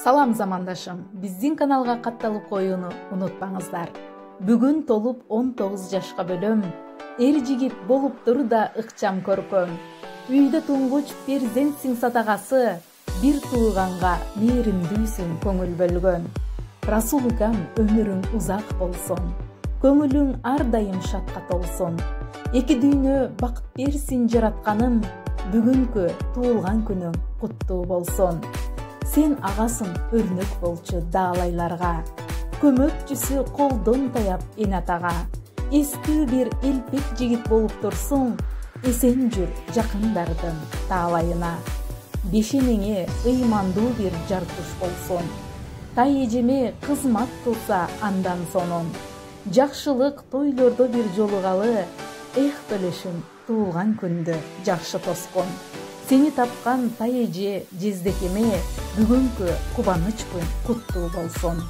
Салам замандашым, биздин каналга катталып коюуну унутпаңыздар. Бүгүн толуп 19 жашка бөлөм. Эр жигит болуптур да ыкчам көркөм. Үйдө туңгуч перзентсиң сатагасы, бир тууганга мээримдүүсүң көңүл бөлгөн. Расул укам өмүрүң узак болсун, көңүлүң ар дайым шатка толсун. Эки дүйнө бакыт берсин жаратканым, бүгүнкү туулган күнүң куттуу болсун. Сен агасың өрнөк болчу даалайларга, көмөкчүсү колдон таяп эн атага. Эстүү бир элпек жигит болуп турсуң, эсен жүр жакындардын таалайына. Бешенеңе ыймандуу бир жар туш болсун, тай эжеме кызмат кылса андан сонун. Жакшылык тойлордо бир жолугалы, эх бөлөшүм туулган күндү жакшы тоскун. Сени тапкан тай эже жездекеме, бүгүнкү кубаныч күн куттуу болсун.